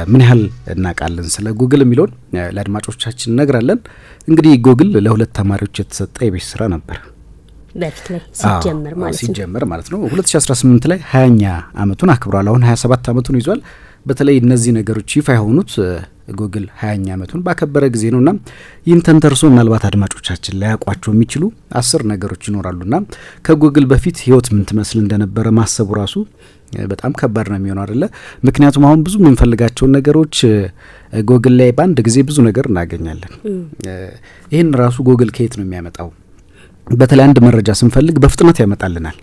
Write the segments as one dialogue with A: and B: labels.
A: ምን ያህል እናውቃለን ስለ ጉግል የሚለውን ለአድማጮቻችን እነግራለን። እንግዲህ ጉግል ለሁለት ተማሪዎች የተሰጠ የቤት ስራ ነበር
B: በፊት ላይ ሲጀመር ማለት ነው 2018 ላይ 20ኛ አመቱን አክብሯል። አሁን 27 አመቱን ይዟል። በተለይ እነዚህ ነገሮች ይፋ የሆኑት ጉግል 20ኛ አመቱን ባከበረ ጊዜ ነውና ይህን ተንተርሶ ምናልባት አድማጮቻችን ላያውቋቸው የሚችሉ 10 ነገሮች ይኖራሉና ከጉግል በፊት ህይወት ምን ትመስል እንደነበረ ማሰቡ ራሱ በጣም ከባድ ነው የሚሆነው አይደለ? ምክንያቱም አሁን ብዙ የምንፈልጋቸው ነገሮች ጉግል ላይ በአንድ ጊዜ ብዙ ነገር እናገኛለን። ይህን ራሱ ጉግል ከየት ነው የሚያመጣው? በተለይ አንድ መረጃ ስንፈልግ በፍጥነት ያመጣልናል።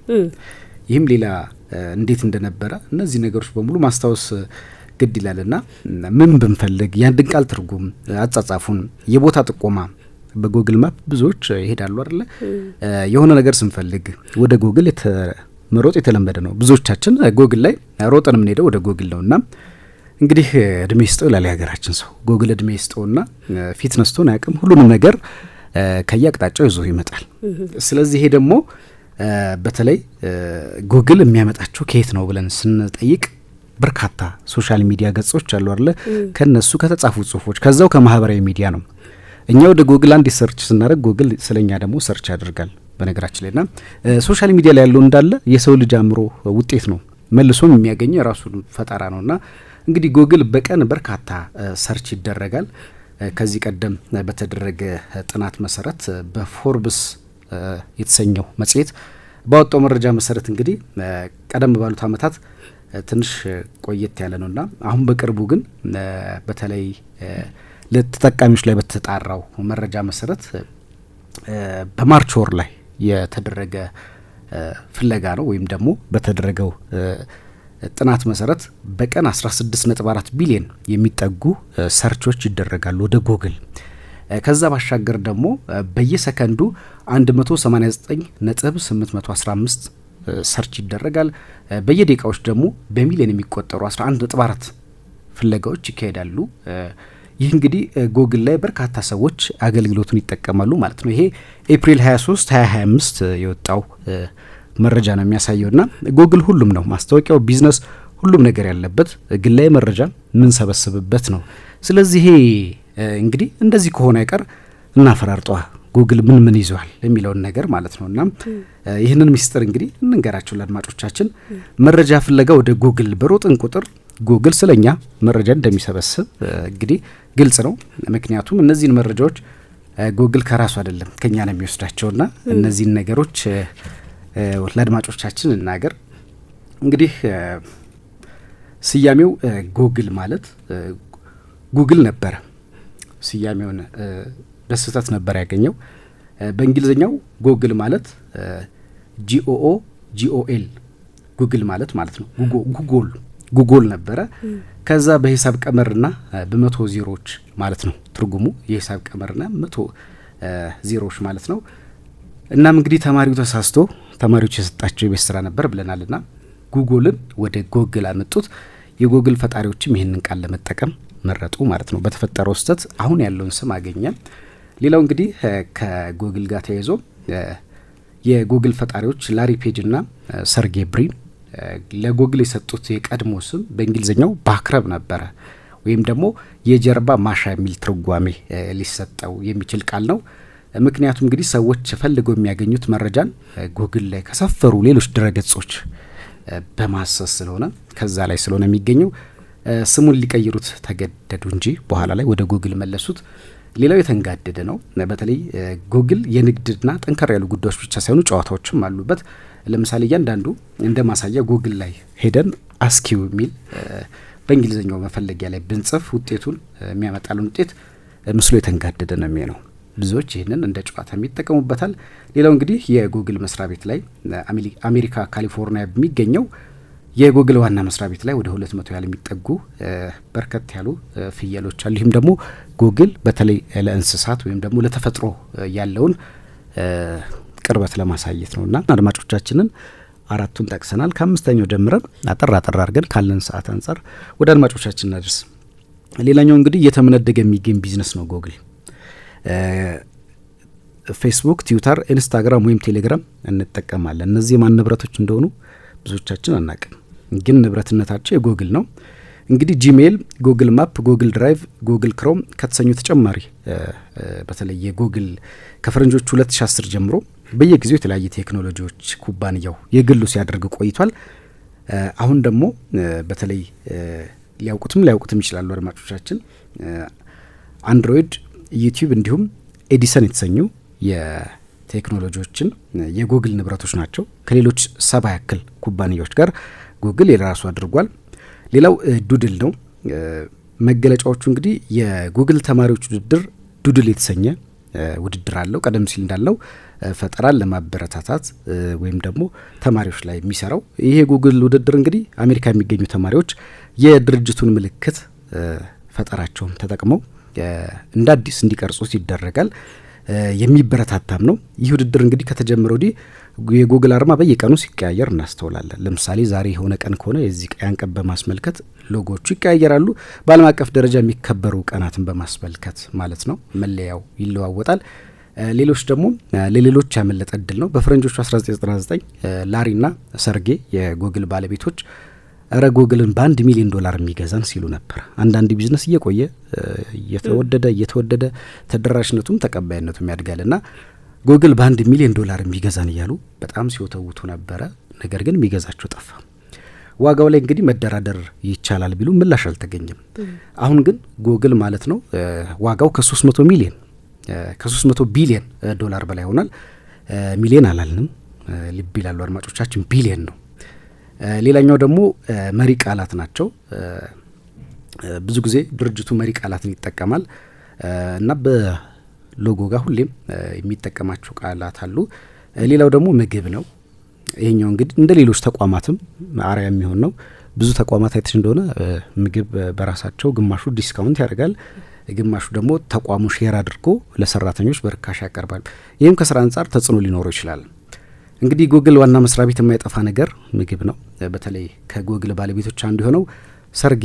B: ይህም ሌላ እንዴት እንደነበረ እነዚህ ነገሮች በሙሉ ማስታወስ ግድ ይላልና ምን ብንፈልግ የአንድን ቃል ትርጉም፣ አጻጻፉን፣ የቦታ ጥቆማ በጉግል ማፕ ብዙዎች ይሄዳሉ አይደለ? የሆነ ነገር ስንፈልግ ወደ ጉግል መሮጥ የተለመደ ነው። ብዙዎቻችን ጉግል ላይ ሮጠን የምንሄደው ወደ ጉግል ነውና እንግዲህ እድሜ ይስጠው ይላል የሀገራችን ሰው። ጉግል እድሜ ይስጠውና ፊት ነስቶን አያውቅም። ሁሉንም ነገር ከየአቅጣጫው ይዞ ይመጣል። ስለዚህ ይሄ ደግሞ በተለይ ጉግል የሚያመጣቸው ከየት ነው ብለን ስንጠይቅ በርካታ ሶሻል ሚዲያ ገጾች አሉ አይደለ? ከነሱ ከተጻፉ ጽሁፎች ከዛው ከማህበራዊ ሚዲያ ነው። እኛ ወደ ጉግል አንድ ሰርች ስናደርግ ጉግል ስለኛ ደግሞ ሰርች ያደርጋል። በነገራችን ላይና ሶሻል ሚዲያ ላይ ያለው እንዳለ የሰው ልጅ አእምሮ ውጤት ነው። መልሶም የሚያገኘው የራሱን ፈጠራ ነውና እንግዲህ ጉግል በቀን በርካታ ሰርች ይደረጋል። ከዚህ ቀደም በተደረገ ጥናት መሰረት በፎርብስ የተሰኘው መጽሔት ባወጣው መረጃ መሰረት እንግዲህ ቀደም ባሉት አመታት ትንሽ ቆየት ያለ ነውና አሁን በቅርቡ ግን በተለይ ለተጠቃሚዎች ላይ በተጣራው መረጃ መሰረት በማርች ወር ላይ የተደረገ ፍለጋ ነው ወይም ደግሞ በተደረገው ጥናት መሰረት በቀን 16.4 ቢሊዮን የሚጠጉ ሰርቾች ይደረጋሉ ወደ ጉግል። ከዛ ባሻገር ደግሞ በየሰከንዱ 189.815 ሰርች ይደረጋል። በየደቂቃዎች ደግሞ በሚሊዮን የሚቆጠሩ 11.4 ፍለጋዎች ይካሄዳሉ። ይህ እንግዲህ ጉግል ላይ በርካታ ሰዎች አገልግሎቱን ይጠቀማሉ ማለት ነው። ይሄ ኤፕሪል 23 2025 የወጣው መረጃ ነው የሚያሳየውና ጉግል ሁሉም ነው፣ ማስታወቂያው፣ ቢዝነስ፣ ሁሉም ነገር ያለበት ግላዊ መረጃ ምን ሰበስብበት ነው። ስለዚህ ይሄ እንግዲህ እንደዚህ ከሆነ አይቀር እናፈራርጧ ጉግል ምን ይዟል የሚለውን ነገር ማለት ነውና ይህንን ሚስጥር እንግዲህ እንንገራችሁ ለአድማጮቻችን። መረጃ ፍለጋ ወደ ጉግል በሮጥን ቁጥር ጉግል ስለኛ መረጃ እንደሚሰበስብ እንግዲህ ግልጽ ነው። ምክንያቱም እነዚህን መረጃዎች ጉግል ከራሱ አይደለም ከኛ ነው የሚወስዳቸውና እነዚህን ነገሮች ለአድማጮቻችን እናገር። እንግዲህ ስያሜው ጉግል ማለት ጉግል ነበረ። ስያሜውን በስህተት ነበር ያገኘው። በእንግሊዝኛው ጉግል ማለት GOOGL ጉግል ማለት ነው። ጉግል ነበረ። ከዛ በሂሳብ ቀመርና በመቶ ዜሮዎች ማለት ነው ትርጉሙ። የሂሳብ ቀመርና 100 ዜሮዎች ማለት ነው። እናም እንግዲህ ተማሪው ተሳስቶ ተማሪዎች የሰጣቸው የቤት ስራ ነበር ብለናልና ጉግልን ወደ ጉግል አመጡት። የጉግል ፈጣሪዎችም ይህንን ቃል ለመጠቀም መረጡ ማለት ነው። በተፈጠረው ስህተት አሁን ያለውን ስም አገኘ። ሌላው እንግዲህ ከጉግል ጋር ተያይዞ የጉግል ፈጣሪዎች ላሪ ፔጅ እና ሰርጌ ብሪን ለጉግል የሰጡት የቀድሞ ስም በእንግሊዝኛው ባክረብ ነበረ፣ ወይም ደግሞ የጀርባ ማሻ የሚል ትርጓሜ ሊሰጠው የሚችል ቃል ነው። ምክንያቱም እንግዲህ ሰዎች ፈልገው የሚያገኙት መረጃን ጉግል ላይ ከሰፈሩ ሌሎች ድረገጾች በማሰስ ስለሆነ ከዛ ላይ ስለሆነ የሚገኘው ስሙን ሊቀይሩት ተገደዱ እንጂ በኋላ ላይ ወደ ጉግል መለሱት። ሌላው የተንጋደደ ነው። በተለይ ጉግል የንግድና ጠንከር ያሉ ጉዳዮች ብቻ ሳይሆኑ ጨዋታዎችም አሉበት። ለምሳሌ እያንዳንዱ እንደ ማሳያ ጉግል ላይ ሄደን አስኪው የሚል በእንግሊዝኛው መፈለጊያ ላይ ብንጽፍ ውጤቱን የሚያመጣልን ውጤት ምስሉ የተንጋደደ ነው የሚሆነው። ብዙዎች ይህንን እንደ ጨዋታ የሚጠቀሙበታል። ሌላው እንግዲህ የጉግል መስሪያ ቤት ላይ አሜሪካ ካሊፎርኒያ በሚገኘው የጉግል ዋና መስሪያ ቤት ላይ ወደ 200 ያህል የሚጠጉ በርከት ያሉ ፍየሎች አሉ። ይህም ደግሞ ጉግል በተለይ ለእንስሳት ወይም ደግሞ ለተፈጥሮ ያለውን ቅርበት ለማሳየት ነውና አድማጮቻችንን አራቱን ጠቅሰናል። ከአምስተኛው ጀምረን አጠር አድርገን ካለን ሰዓት አንጻር ወደ አድማጮቻችን እናድርስ። ሌላኛው እንግዲህ እየተመነደገ የሚገኝ ቢዝነስ ነው ጉግል። ፌስቡክ፣ ትዊተር፣ ኢንስታግራም ወይም ቴሌግራም እንጠቀማለን። እነዚህ የማን ንብረቶች እንደሆኑ ብዙዎቻችን አናቅም፣ ግን ንብረትነታቸው የጉግል ነው።
A: እንግዲህ ጂሜል፣ ጉግል ማፕ፣ ጉግል ድራይቭ፣ ጉግል ክሮም ከተሰኙ ተጨማሪ በተለይ የጉግል ከፈረንጆቹ 2010 ጀምሮ በየጊዜው የተለያዩ ቴክኖሎጂዎች ኩባንያው የግሉ ሲያደርግ ቆይቷል። አሁን ደግሞ በተለይ ሊያውቁትም ይችላሉ አድማጮቻችን አንድሮይድ፣ ዩቲዩብ እንዲሁም ኤዲሰን የተሰኙ የቴክኖሎጂዎችን የጉግል ንብረቶች ናቸው። ከሌሎች 70 ያክል ኩባንያዎች ጋር ጉግል የራሱ አድርጓል። ሌላው ዱድል ነው። መገለጫዎቹ እንግዲህ የጉግል ተማሪዎች ውድድር ዱድል የተሰኘ ውድድር አለው። ቀደም ሲል እንዳልነው ፈጠራን ለማበረታታት ወይም ደግሞ ተማሪዎች ላይ የሚሰራው ይሄ ጉግል ውድድር እንግዲህ አሜሪካ የሚገኙ ተማሪዎች የድርጅቱን ምልክት ፈጠራቸውን ተጠቅመው እንደ አዲስ እንዲቀርጹት ይደረጋል። የሚበረታታም ነው። ይህ ውድድር እንግዲህ ከተጀመረ ወዲህ የጉግል አርማ በየቀኑ ሲቀያየር እናስተውላለን። ለምሳሌ ዛሬ የሆነ ቀን ከሆነ የዚህ ያን ቀን በማስመልከት ሎጎቹ ይቀያየራሉ። በዓለም አቀፍ ደረጃ የሚከበሩ ቀናትን በማስመልከት ማለት ነው መለያው ይለዋወጣል። ሌሎች ደግሞ ለሌሎች ያመለጠ እድል ነው። በፈረንጆቹ 1999 ላሪና ሰርጌ የጉግል ባለቤቶች እረ ጉግልን $1 ሚሊዮን የሚገዛን ሲሉ ነበር። አንዳንድ ቢዝነስ እየቆየ እየተወደደ ተደራሽነቱም ተቀባይነቱም ያድጋልና ጉግል $1 ሚሊዮን የሚገዛን እያሉ በጣም ሲወተውቱ ነበረ። ነገር ግን የሚገዛቸው ጠፋ። ዋጋው ላይ እንግዲህ መደራደር ይቻላል ቢሉ ምላሽ አልተገኘም። አሁን ግን ጉግል ማለት ነው ዋጋው ከ300 ቢሊዮን ዶላር በላይ ሆኗል። ሚሊዮን አላልንም፣ ልብ ይላሉ አድማጮቻችን፣ ቢሊዮን ነው። ሌላኛው ደግሞ መሪ ቃላት ናቸው። ብዙ ጊዜ ድርጅቱ መሪ ቃላትን ይጠቀማል እና በሎጎ ጋር ሁሌም የሚጠቀማቸው ቃላት አሉ። ሌላው ደግሞ ምግብ ነው። ይሄኛው እንግዲህ እንደ ሌሎች ተቋማትም አርአያ የሚሆን ነው። ብዙ ተቋማት አይተሽ እንደሆነ ምግብ በራሳቸው ግማሹ ዲስካውንት ያደርጋል፣ ግማሹ ደግሞ ተቋሙ ሼር አድርጎ ለሰራተኞች በርካሽ ያቀርባል። ይህም ከስራ አንጻር ተጽዕኖ ሊኖረው ይችላል። እንግዲህ ጉግል ዋና መስሪያ ቤት የማይጠፋ ነገር ምግብ ነው። በተለይ ከጉግል ባለቤቶች አንዱ የሆነው ሰርጌ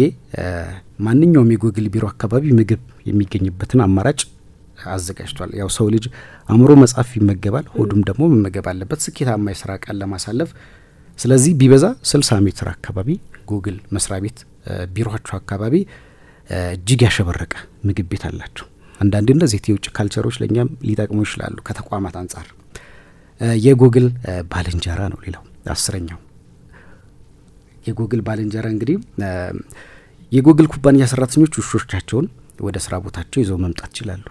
A: ማንኛውም የጉግል ቢሮ አካባቢ ምግብ የሚገኝበትን አማራጭ አዘጋጅቷል። ያው ሰው ልጅ አእምሮ መጻፍ ይመገባል፣ ሆዱም ደግሞ መመገብ አለበት ስኬታማ የስራ ቀን ለማሳለፍ። ስለዚህ ቢበዛ 60 ሜትር አካባቢ ጉግል መስሪያ ቤት ቢሮቸው አካባቢ እጅግ ያሸበረቀ ምግብ ቤት አላቸው። አንዳንዴ እንደዚህ የውጭ ካልቸሮች ለእኛም ሊጠቅሙ ይችላሉ ከተቋማት አንጻር። የጉግል ባልንጀራ ነው ሌላው 10ኛው። የጉግል ባልንጀራ እንግዲህ የጉግል ኩባንያ ሰራተኞች ውሾቻቸውን ወደ ስራ ቦታቸው ይዘው መምጣት ይችላሉ።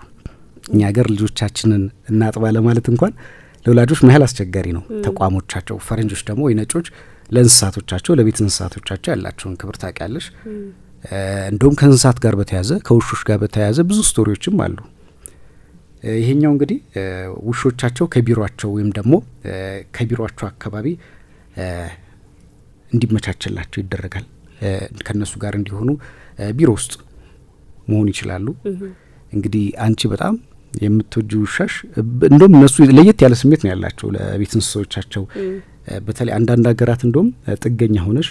A: እኛ ሀገር ልጆቻችንን እናጥባ ለማለት እንኳን ለወላጆች መሀል አስቸጋሪ ነው። ተቋሞቻቸው ፈረንጆች ደግሞ ወይ ነጮች ለእንስሳቶቻቸው ለቤት እንስሳቶቻቸው ያላቸውን ክብር ታውቂያለሽ። እንደውም ከእንስሳት ጋር በተያያዘ ከውሾች ጋር በተያያዘ ብዙ ስቶሪዎችም አሉ። ይሄኛው እንግዲህ ውሾቻቸው ከቢሮአቸው ወይም ደግሞ ከቢሮአቸው አካባቢ እንዲመቻችላቸው ይደረጋል። ከነሱ ጋር እንዲሆኑ ቢሮ ውስጥ መሆን ይችላሉ። እንግዲህ አንቺ በጣም የምትወጂ ውሻሽ እንደውም እነሱ ለየት ያለ ስሜት ነው ያላቸው ለቤት እንስሳዎቻቸው። በተለይ አንዳንድ ሀገራት እንደውም ጥገኛ ሆነሽ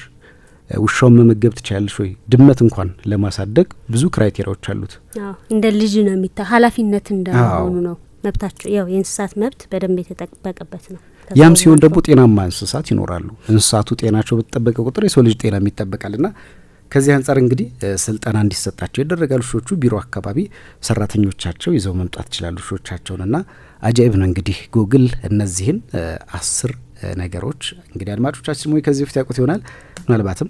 A: ውሻውን መመገብ ትችላለሽ ወይ? ድመት እንኳን ለማሳደግ ብዙ ክራይቴሪያዎች አሉት።
B: እንደ ልጅ ነው ኃላፊነት እንደሆኑ ነው መብታቸው። ያው የእንስሳት መብት በደንብ የተጠበቀበት ነው።
A: ያም ሲሆን ደግሞ ጤናማ እንስሳት ይኖራሉ። እንስሳቱ ጤናቸው በተጠበቀ ቁጥር የሰው ልጅ ጤና ይጠበቃልና ከዚህ አንጻር እንግዲህ ስልጠና እንዲሰጣቸው ይደረጋል። ውሾቹ ቢሮ አካባቢ ሰራተኞቻቸው ይዘው መምጣት ይችላሉ ውሾቻቸውንና አጃኢብ ነው። እንግዲህ ጉግል እነዚህን 10 ነገሮች እንግዲህ አድማጮቻችን ወይ ከዚህ በፊት ያውቁት ይሆናል ምናልባትም